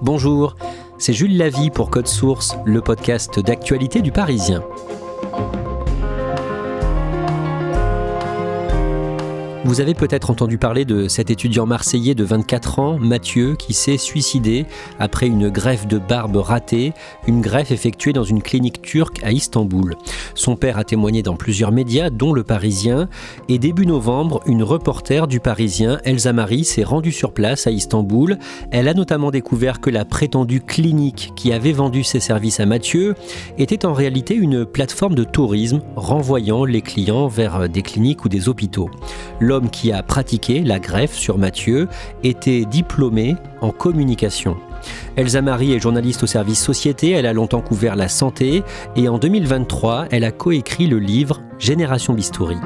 Bonjour, c'est Jules Lavie pour Code Source, le podcast d'actualité du Parisien. Vous avez peut-être entendu parler de cet étudiant marseillais de 24 ans, Mathieu, qui s'est suicidé après une greffe de barbe ratée, une greffe effectuée dans une clinique turque à Istanbul. Son père a témoigné dans plusieurs médias, dont Le Parisien, et début novembre, une reporter du Parisien, Elsa Marie, s'est rendue sur place à Istanbul. Elle a notamment découvert que la prétendue clinique qui avait vendu ses services à Mathieu était en réalité une plateforme de tourisme renvoyant les clients vers des cliniques ou des hôpitaux. L'homme qui a pratiqué la greffe sur Mathieu était diplômé en communication. Elsa Marie est journaliste au service Société, elle a longtemps couvert la santé et en 2023, elle a coécrit le livre Génération Bistouri.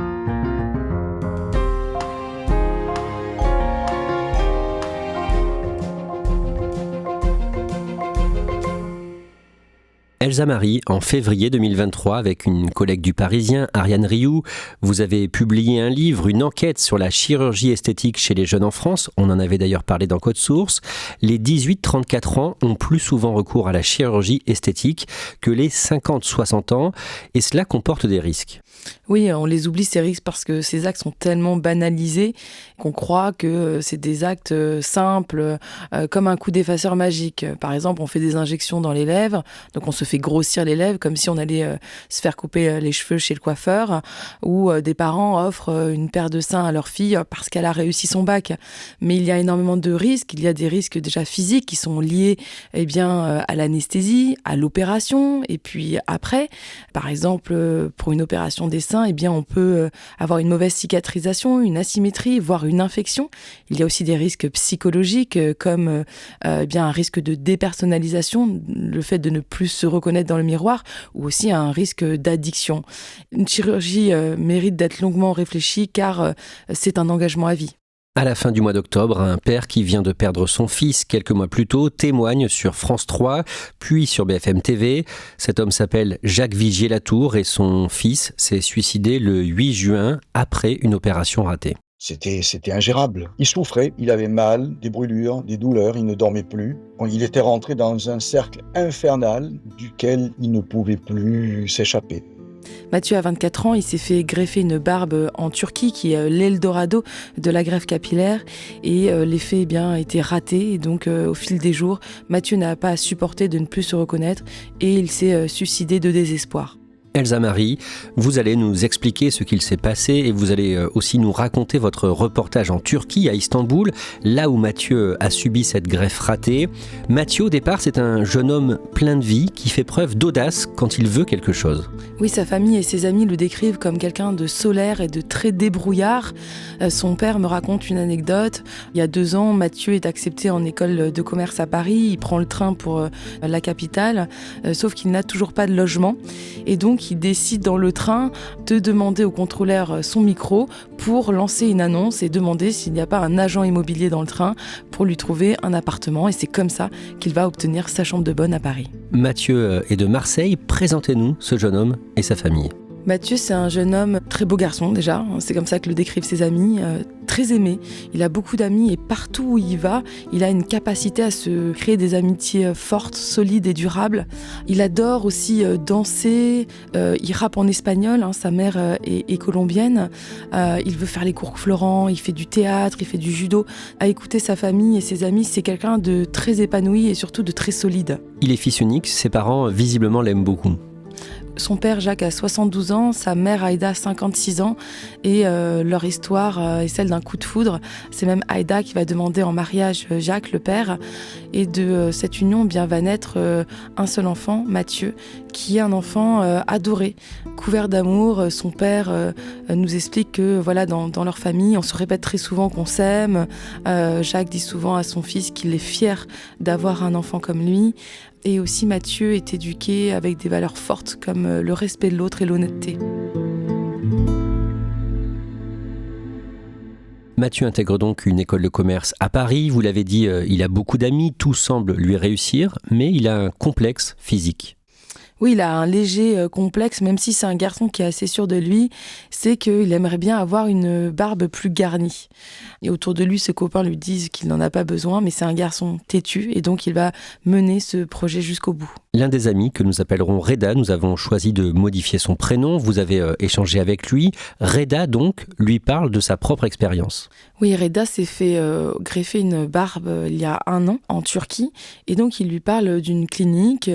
Elsa Marie, en février 2023, avec une collègue du Parisien, Ariane Rioux, vous avez publié un livre, une enquête sur la chirurgie esthétique chez les jeunes en France. On en avait d'ailleurs parlé dans Code Source. Les 18-34 ans ont plus souvent recours à la chirurgie esthétique que les 50-60 ans, et cela comporte des risques. Oui, on les oublie ces risques parce que ces actes sont tellement banalisés qu'on croit que c'est des actes simples, comme un coup d'effaceur magique. Par exemple, on fait des injections dans les lèvres, donc on se fait grossir les lèvres comme si on allait se faire couper les cheveux chez le coiffeur, ou des parents offrent une paire de seins à leur fille parce qu'elle a réussi son bac. Mais il y a énormément de risques. Il y a des risques déjà physiques qui sont liés à l'anesthésie, à l'opération, et puis après, par exemple, pour une opération des seins, on peut avoir une mauvaise cicatrisation, une asymétrie, voire une infection. Il y a aussi des risques psychologiques comme un risque de dépersonnalisation, le fait de ne plus se reconnaître dans le miroir, ou aussi un risque d'addiction. Une chirurgie mérite d'être longuement réfléchie car c'est un engagement à vie. À la fin du mois d'octobre, un père qui vient de perdre son fils quelques mois plus tôt témoigne sur France 3, puis sur BFM TV. Cet homme s'appelle Jacques Vigier-Latour et son fils s'est suicidé le 8 juin après une opération ratée. C'était ingérable. Il souffrait, il avait mal, des brûlures, des douleurs, il ne dormait plus. Il était rentré dans un cercle infernal duquel il ne pouvait plus s'échapper. Mathieu a 24 ans, il s'est fait greffer une barbe en Turquie qui est l'Eldorado de la greffe capillaire et l'effet a été raté et donc au fil des jours, Mathieu n'a pas supporté de ne plus se reconnaître et il s'est suicidé de désespoir. Elsa Marie, vous allez nous expliquer ce qu'il s'est passé et vous allez aussi nous raconter votre reportage en Turquie, à Istanbul, là où Mathieu a subi cette greffe ratée. Mathieu, au départ, c'est un jeune homme plein de vie qui fait preuve d'audace quand il veut quelque chose. Oui, sa famille et ses amis le décrivent comme quelqu'un de solaire et de très débrouillard. Son père me raconte une anecdote. Il y a 2 ans, Mathieu est accepté en école de commerce à Paris. Il prend le train pour la capitale, sauf qu'il n'a toujours pas de logement. Et donc, il décide dans le train de demander au contrôleur son micro pour lancer une annonce et demander s'il n'y a pas un agent immobilier dans le train pour lui trouver un appartement. Et c'est comme ça qu'il va obtenir sa chambre de bonne à Paris. Mathieu est de Marseille. Présentez-nous ce jeune homme et sa famille. Mathieu, c'est un jeune homme très beau garçon déjà, c'est comme ça que le décrivent ses amis, très aimé. Il a beaucoup d'amis et partout où il va, il a une capacité à se créer des amitiés fortes, solides et durables. Il adore aussi danser, il rappe en espagnol, sa mère est colombienne. Il veut faire les cours Florent, il fait du théâtre, il fait du judo. À écouter sa famille et ses amis, c'est quelqu'un de très épanoui et surtout de très solide. Il est fils unique, ses parents visiblement l'aiment beaucoup. Son père Jacques a 72 ans, sa mère Aïda 56 ans et leur histoire est celle d'un coup de foudre. C'est même Aïda qui va demander en mariage Jacques, le père, et de cette union va naître un seul enfant, Mathieu, qui est un enfant adoré, couvert d'amour. Son père nous explique que dans leur famille, on se répète très souvent qu'on s'aime. Jacques dit souvent à son fils qu'il est fier d'avoir un enfant comme lui. Et aussi Mathieu est éduqué avec des valeurs fortes comme le respect de l'autre et l'honnêteté. Mathieu intègre donc une école de commerce à Paris. Vous l'avez dit, il a beaucoup d'amis, tout semble lui réussir, mais il a un complexe physique. Oui, il a un léger complexe, même si c'est un garçon qui est assez sûr de lui, c'est qu'il aimerait bien avoir une barbe plus garnie. Et autour de lui, ses copains lui disent qu'il n'en a pas besoin, mais c'est un garçon têtu, et donc il va mener ce projet jusqu'au bout. L'un des amis que nous appellerons Reda, nous avons choisi de modifier son prénom, vous avez échangé avec lui. Reda, donc, lui parle de sa propre expérience. Oui, Reda s'est fait greffer une barbe il y a 1 an en Turquie, et donc il lui parle d'une clinique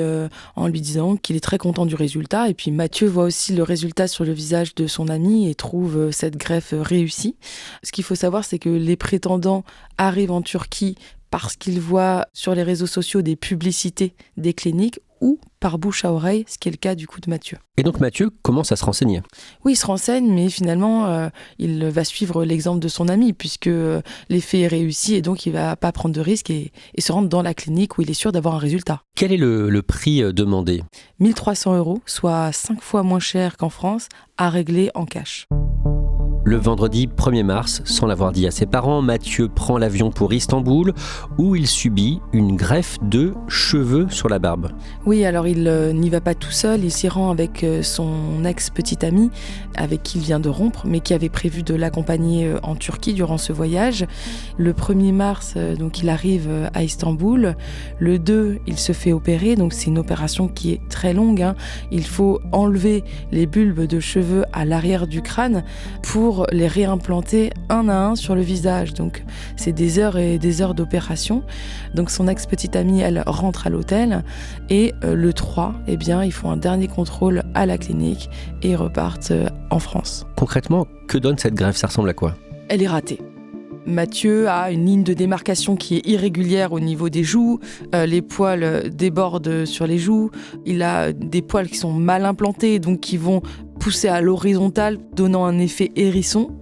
en lui disant qu'il est très content du résultat. Et puis Mathieu voit aussi le résultat sur le visage de son ami et trouve cette greffe réussie. Ce qu'il faut savoir, c'est que les prétendants arrivent en Turquie parce qu'ils voient sur les réseaux sociaux des publicités des cliniques ou par bouche à oreille, ce qui est le cas du coup de Mathieu. Et donc Mathieu commence à se renseigner. Oui, il se renseigne, mais finalement, il va suivre l'exemple de son ami, puisque l'effet est réussi, et donc il ne va pas prendre de risques et se rendre dans la clinique où il est sûr d'avoir un résultat. Quel est le prix demandé ? 1 300 €, soit 5 fois moins cher qu'en France, à régler en cash. Le vendredi 1er mars, sans l'avoir dit à ses parents, Mathieu prend l'avion pour Istanbul, où il subit une greffe de cheveux sur la barbe. Oui, alors il n'y va pas tout seul, il s'y rend avec son ex-petite amie, avec qui il vient de rompre, mais qui avait prévu de l'accompagner en Turquie durant ce voyage. Le 1er mars, donc il arrive à Istanbul. Le 2, il se fait opérer, donc c'est une opération qui est très longue. Il faut enlever les bulbes de cheveux à l'arrière du crâne pour les réimplanter un à un sur le visage. Donc c'est des heures et des heures d'opération. Donc son ex-petite amie, elle rentre à l'hôtel, et le 3, eh bien, ils font un dernier contrôle à la clinique et ils repartent en France. Concrètement, que donne cette greffe ? Ça ressemble à quoi ? Elle est ratée. Mathieu a une ligne de démarcation qui est irrégulière au niveau des joues, les poils débordent sur les joues, il a des poils qui sont mal implantés, donc qui vont pousser à l'horizontale, donnant un effet hérisson.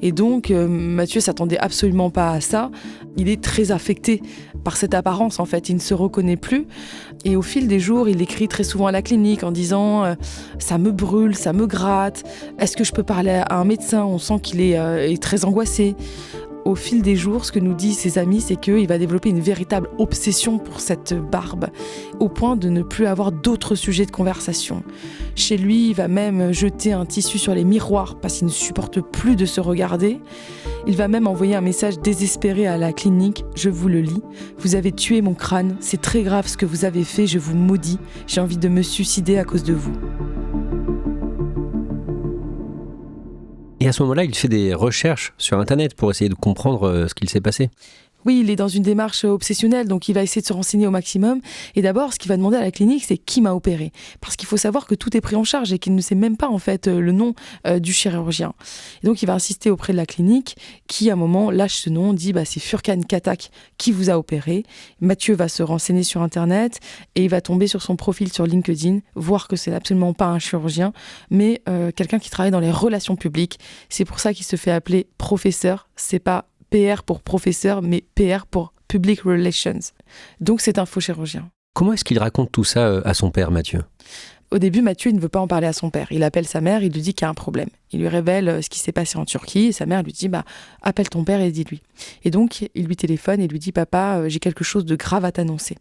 Et donc Mathieu s'attendait absolument pas à ça. Il est très affecté par cette apparence, en fait, il ne se reconnaît plus. Et au fil des jours, il écrit très souvent à la clinique en disant ça me brûle, ça me gratte, est-ce que je peux parler à un médecin ? On sent qu'il est très angoissé. Au fil des jours, ce que nous disent ses amis, c'est qu'il va développer une véritable obsession pour cette barbe, au point de ne plus avoir d'autres sujets de conversation. Chez lui, il va même jeter un tissu sur les miroirs parce qu'il ne supporte plus de se regarder. Il va même envoyer un message désespéré à la clinique. Je vous le lis. Vous avez tué mon crâne. C'est très grave ce que vous avez fait. Je vous maudis. J'ai envie de me suicider à cause de vous. Et à ce moment-là, il fait des recherches sur Internet pour essayer de comprendre ce qu'il s'est passé. Oui, il est dans une démarche obsessionnelle, donc il va essayer de se renseigner au maximum. Et d'abord, ce qu'il va demander à la clinique, c'est qui m'a opéré. Parce qu'il faut savoir que tout est pris en charge et qu'il ne sait même pas en fait le nom du chirurgien. Et donc il va insister auprès de la clinique qui, à un moment, lâche ce nom, dit c'est Furkan Katak qui vous a opéré. Mathieu va se renseigner sur Internet et il va tomber sur son profil sur LinkedIn, voir que c'est absolument pas un chirurgien, mais quelqu'un qui travaille dans les relations publiques. C'est pour ça qu'il se fait appeler professeur. C'est pas PR pour professeur, mais PR pour Public Relations. Donc c'est un faux chirurgien. Comment est-ce qu'il raconte tout ça à son père, Mathieu ? Au début, Mathieu ne veut pas en parler à son père. Il appelle sa mère, il lui dit qu'il y a un problème. Il lui révèle ce qui s'est passé en Turquie et sa mère lui dit appelle ton père et dis-lui. Et donc, il lui téléphone et lui dit papa, j'ai quelque chose de grave à t'annoncer.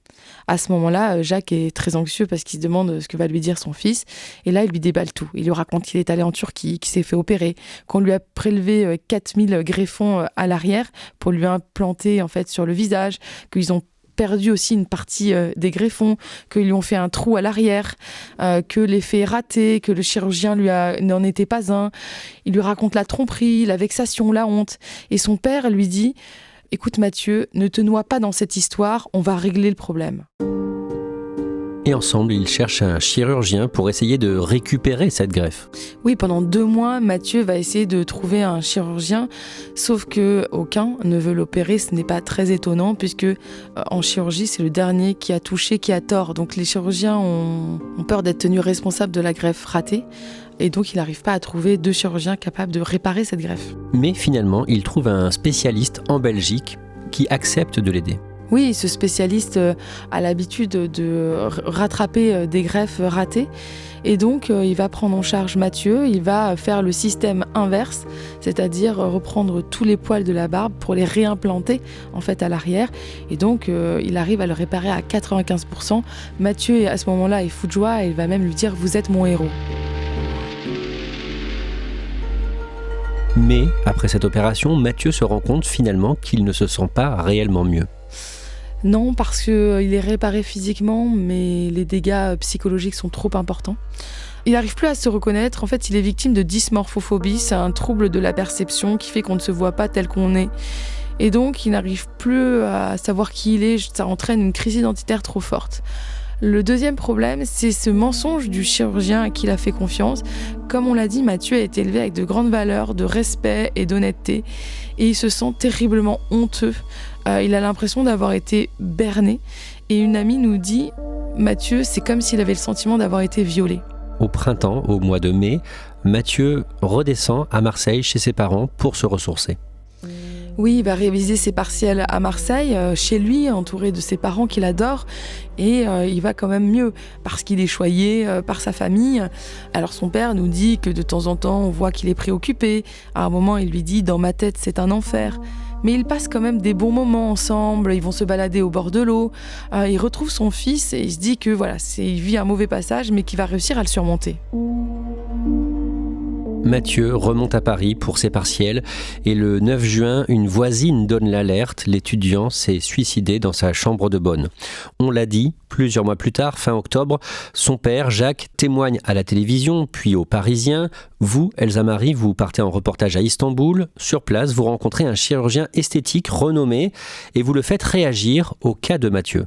À ce moment-là, Jacques est très anxieux parce qu'il se demande ce que va lui dire son fils. Et là, il lui déballe tout. Il lui raconte qu'il est allé en Turquie, qu'il s'est fait opérer, qu'on lui a prélevé 4000 greffons à l'arrière pour lui implanter en fait sur le visage, qu'ils ont perdu aussi une partie des greffons, qu'ils lui ont fait un trou à l'arrière, que l'effet est raté, que le chirurgien n'en était pas un. Il lui raconte la tromperie, la vexation, la honte. Et son père lui dit « Écoute Mathieu, ne te noie pas dans cette histoire, on va régler le problème. » Et ensemble, ils cherchent un chirurgien pour essayer de récupérer cette greffe. Oui, pendant 2 mois, Mathieu va essayer de trouver un chirurgien, sauf qu'aucun ne veut l'opérer. Ce n'est pas très étonnant, puisque en chirurgie, c'est le dernier qui a touché, qui a tort. Donc les chirurgiens ont peur d'être tenus responsables de la greffe ratée. Et donc, il n'arrive pas à trouver 2 chirurgiens capables de réparer cette greffe. Mais finalement, il trouve un spécialiste en Belgique qui accepte de l'aider. Oui, ce spécialiste a l'habitude de rattraper des greffes ratées. Et donc, il va prendre en charge Mathieu, il va faire le système inverse, c'est-à-dire reprendre tous les poils de la barbe pour les réimplanter en fait à l'arrière. Et donc, il arrive à le réparer à 95%. Mathieu, à ce moment-là, est fou de joie et il va même lui dire « Vous êtes mon héros ». Mais, après cette opération, Mathieu se rend compte finalement qu'il ne se sent pas réellement mieux. Non, parce qu'il est réparé physiquement, mais les dégâts psychologiques sont trop importants. Il n'arrive plus à se reconnaître. En fait, il est victime de dysmorphophobie. C'est un trouble de la perception qui fait qu'on ne se voit pas tel qu'on est. Et donc, il n'arrive plus à savoir qui il est. Ça entraîne une crise identitaire trop forte. Le deuxième problème, c'est ce mensonge du chirurgien à qui il a fait confiance. Comme on l'a dit, Mathieu a été élevé avec de grandes valeurs de respect et d'honnêteté. Et il se sent terriblement honteux. Il a l'impression d'avoir été berné. Et une amie nous dit, Mathieu, c'est comme s'il avait le sentiment d'avoir été violé. Au printemps, au mois de mai, Mathieu redescend à Marseille chez ses parents pour se ressourcer. Oui, il va réviser ses partiels à Marseille, chez lui, entouré de ses parents qu'il adore. Et il va quand même mieux, parce qu'il est choyé par sa famille. Alors son père nous dit que de temps en temps, on voit qu'il est préoccupé. À un moment, il lui dit « Dans ma tête, c'est un enfer ». Mais ils passent quand même des bons moments ensemble, ils vont se balader au bord de l'eau. Il retrouve son fils et il se dit que voilà, il vit un mauvais passage, mais qu'il va réussir à le surmonter. Mathieu remonte à Paris pour ses partiels et le 9 juin, une voisine donne l'alerte. L'étudiant s'est suicidé dans sa chambre de bonne. On l'a dit, plusieurs mois plus tard, fin octobre, son père, Jacques, témoigne à la télévision, puis aux Parisiens. Vous, Elsa Marie, vous partez en reportage à Istanbul. Sur place, vous rencontrez un chirurgien esthétique renommé et vous le faites réagir au cas de Mathieu.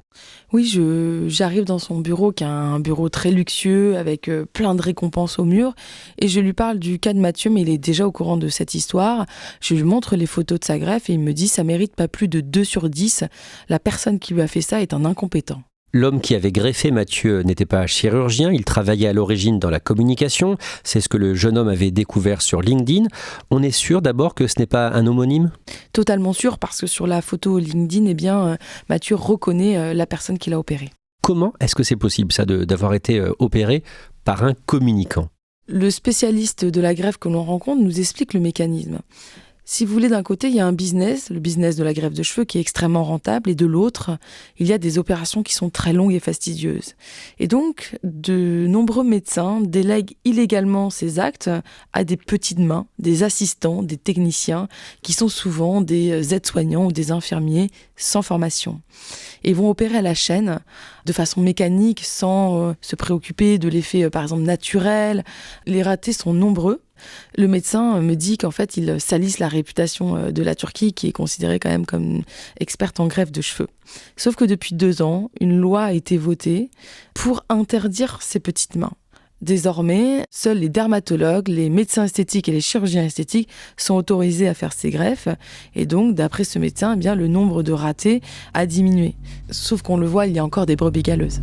Oui, j'arrive dans son bureau, qui est un bureau très luxueux, avec plein de récompenses au mur, et je lui parle du cas de Mathieu, mais il est déjà au courant de cette histoire. Je lui montre les photos de sa greffe et il me dit « ça mérite pas plus de 2 sur 10. La personne qui lui a fait ça est un incompétent ». L'homme qui avait greffé Mathieu n'était pas chirurgien, il travaillait à l'origine dans la communication. C'est ce que le jeune homme avait découvert sur LinkedIn. On est sûr d'abord que ce n'est pas un homonyme ? Totalement sûr, parce que sur la photo LinkedIn, Mathieu reconnaît la personne qui l'a opéré. Comment est-ce que c'est possible ça d'avoir été opéré par un communicant ? Le spécialiste de la greffe que l'on rencontre nous explique le mécanisme. Si vous voulez, d'un côté, il y a un business, le business de la greffe de cheveux qui est extrêmement rentable, et de l'autre, il y a des opérations qui sont très longues et fastidieuses. Et donc, de nombreux médecins délèguent illégalement ces actes à des petites mains, des assistants, des techniciens, qui sont souvent des aides-soignants ou des infirmiers sans formation. Et ils vont opérer à la chaîne, de façon mécanique, sans se préoccuper de l'effet, par exemple, naturel. Les ratés sont nombreux. Le médecin me dit qu'en fait, ils salissent la réputation de la Turquie, qui est considérée quand même comme experte en greffe de cheveux. Sauf que depuis 2 ans, une loi a été votée pour interdire ces petites mains. Désormais, seuls les dermatologues, les médecins esthétiques et les chirurgiens esthétiques sont autorisés à faire ces greffes. Et donc, d'après ce médecin, eh bien, le nombre de ratés a diminué. Sauf qu'on le voit, il y a encore des brebis galeuses.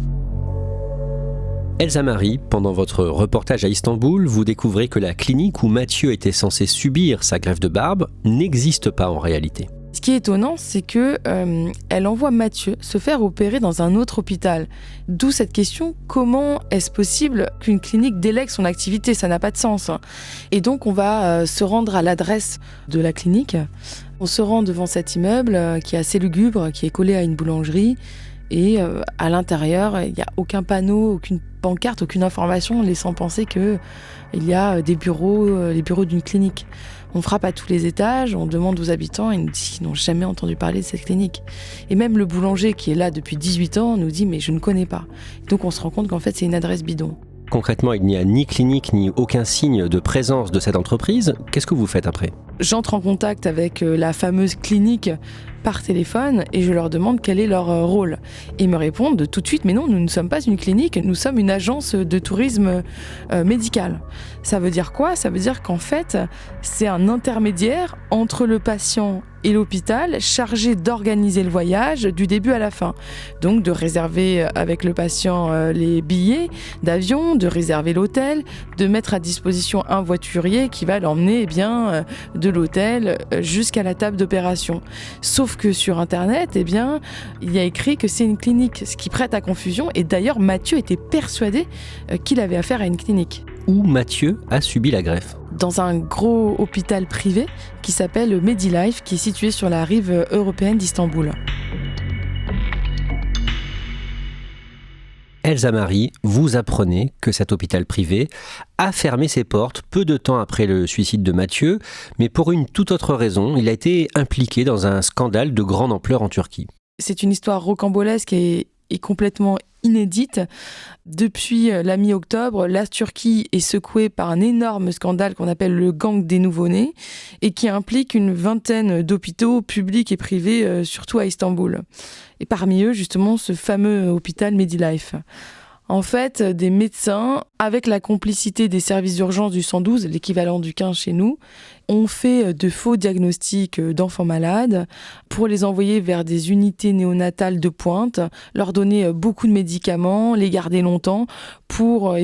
Elsa Marie, pendant votre reportage à Istanbul, vous découvrez que la clinique où Mathieu était censé subir sa greffe de barbe n'existe pas en réalité. Ce qui est étonnant, c'est que elle envoie Mathieu se faire opérer dans un autre hôpital. D'où cette question, comment est-ce possible qu'une clinique délègue son activité ? Ça n'a pas de sens. Et donc on va se rendre à l'adresse de la clinique. On se rend devant cet immeuble qui est assez lugubre, qui est collé à une boulangerie. Et à l'intérieur, il n'y a aucun panneau, aucune pancarte, aucune information laissant penser qu'il y a des bureaux, les bureaux d'une clinique. On frappe à tous les étages, on demande aux habitants, ils nous disent qu'ils n'ont jamais entendu parler de cette clinique. Et même le boulanger qui est là depuis 18 ans nous dit « mais je ne connais pas ». Donc on se rend compte qu'en fait c'est une adresse bidon. Concrètement, il n'y a ni clinique ni aucun signe de présence de cette entreprise. Qu'est-ce que vous faites après ? J'entre en contact avec la fameuse clinique par téléphone et je leur demande quel est leur rôle. Et ils me répondent tout de suite, mais non, nous ne sommes pas une clinique, nous sommes une agence de tourisme médical. Ça veut dire quoi ? Ça veut dire qu'en fait, c'est un intermédiaire entre le patient et l'hôpital chargé d'organiser le voyage du début à la fin. Donc de réserver avec le patient les billets d'avion, de réserver l'hôtel, de mettre à disposition un voiturier qui va l'emmener de l'hôtel jusqu'à la table d'opération. Sauf Sauf que sur Internet, il y a écrit que c'est une clinique, ce qui prête à confusion. Et d'ailleurs, Mathieu était persuadé qu'il avait affaire à une clinique. Où Mathieu a subi la greffe? Dans un gros hôpital privé qui s'appelle Medilife, qui est situé sur la rive européenne d'Istanbul. Elsa Marie, vous apprenez que cet hôpital privé a fermé ses portes peu de temps après le suicide de Mathieu, mais pour une toute autre raison, il a été impliqué dans un scandale de grande ampleur en Turquie. C'est une histoire rocambolesque et complètement inédite. Depuis la mi-octobre, la Turquie est secouée par un énorme scandale qu'on appelle le gang des nouveau-nés et qui implique une vingtaine d'hôpitaux publics et privés, surtout à Istanbul. Et parmi eux, justement, ce fameux hôpital Medilife. En fait, des médecins, avec la complicité des services d'urgence du 112, l'équivalent du 15 chez nous, ont fait de faux diagnostics d'enfants malades pour les envoyer vers des unités néonatales de pointe, leur donner beaucoup de médicaments, les garder longtemps pour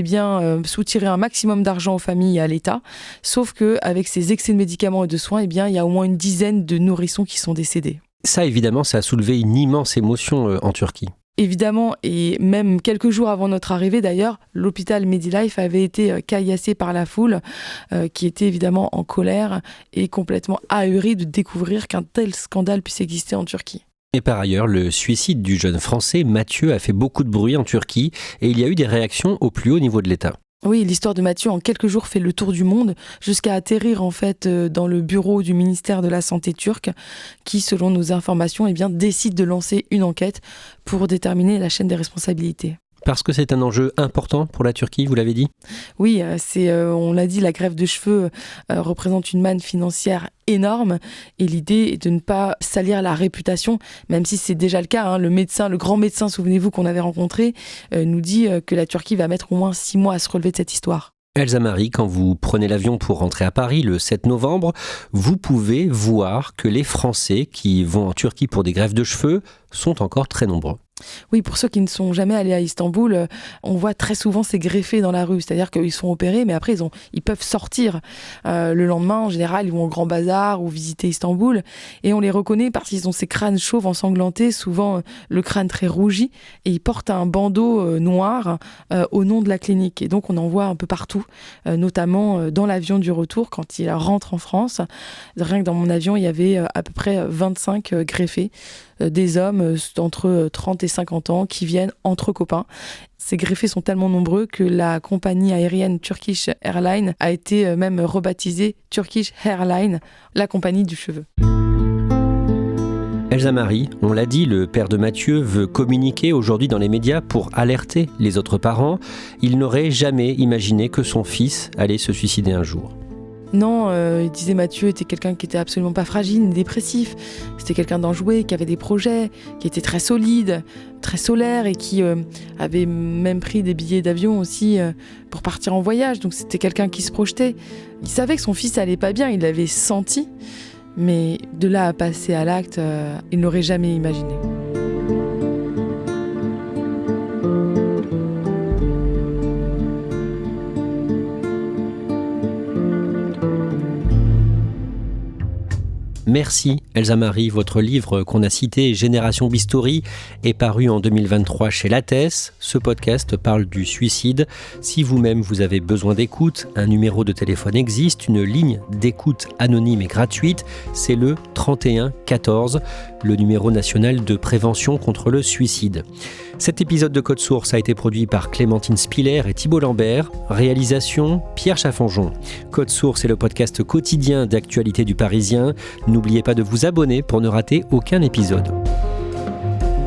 soutirer un maximum d'argent aux familles et à l'État. Sauf qu'avec ces excès de médicaments et de soins, il y a au moins une dizaine de nourrissons qui sont décédés. Ça, évidemment, ça a soulevé une immense émotion en Turquie. Évidemment, et même quelques jours avant notre arrivée d'ailleurs, l'hôpital Medilife avait été caillassé par la foule qui était évidemment en colère et complètement ahurie de découvrir qu'un tel scandale puisse exister en Turquie. Et par ailleurs, le suicide du jeune Français Mathieu a fait beaucoup de bruit en Turquie et il y a eu des réactions au plus haut niveau de l'État. Oui, l'histoire de Mathieu en quelques jours fait le tour du monde jusqu'à atterrir en fait dans le bureau du ministère de la Santé turc qui, selon nos informations, décide de lancer une enquête pour déterminer la chaîne des responsabilités. Parce que c'est un enjeu important pour la Turquie, vous l'avez dit ? Oui, on l'a dit, la greffe de cheveux représente une manne financière énorme et l'idée est de ne pas salir la réputation, même si c'est déjà le cas. Le grand médecin, souvenez-vous, qu'on avait rencontré, nous dit que la Turquie va mettre au moins 6 mois à se relever de cette histoire. Elsa Marie, quand vous prenez l'avion pour rentrer à Paris le 7 novembre, vous pouvez voir que les Français qui vont en Turquie pour des greffes de cheveux sont encore très nombreux. Oui, pour ceux qui ne sont jamais allés à Istanbul, on voit très souvent ces greffés dans la rue. C'est-à-dire qu'ils sont opérés, mais après, ils peuvent sortir. Le lendemain, en général, ils vont au Grand Bazar ou visiter Istanbul. Et on les reconnaît parce qu'ils ont ces crânes chauves ensanglantés, souvent le crâne très rougi. Et ils portent un bandeau noir au nom de la clinique. Et donc, on en voit un peu partout, notamment dans l'avion du retour, quand ils rentrent en France. Rien que dans mon avion, il y avait à peu près 25 greffés. Des hommes entre 30 et 50 ans qui viennent entre copains. Ces greffés sont tellement nombreux que la compagnie aérienne Turkish Airlines a été même rebaptisée Turkish Airlines, la compagnie du cheveu. Elsa Marie, on l'a dit, le père de Mathieu veut communiquer aujourd'hui dans les médias pour alerter les autres parents. Il n'aurait jamais imaginé que son fils allait se suicider un jour. Non, il disait Mathieu était quelqu'un qui était absolument pas fragile ni dépressif. C'était quelqu'un d'enjoué, qui avait des projets, qui était très solide, très solaire et qui avait même pris des billets d'avion aussi pour partir en voyage. Donc c'était quelqu'un qui se projetait. Il savait que son fils allait pas bien, il l'avait senti. Mais de là à passer à l'acte, il n'aurait jamais imaginé. Merci Elsa Marie, votre livre qu'on a cité, Génération Bistouri, est paru en 2023 chez Lattès. Ce podcast parle du suicide. Si vous-même vous avez besoin d'écoute, un numéro de téléphone existe, une ligne d'écoute anonyme et gratuite, c'est le 31 14, le numéro national de prévention contre le suicide. Cet épisode de Code Source a été produit par Clémentine Spiller et Thibault Lambert. Réalisation, Pierre Chaffanjon. Code Source est le podcast quotidien d'actualité du Parisien. N'oubliez pas de vous abonner pour ne rater aucun épisode.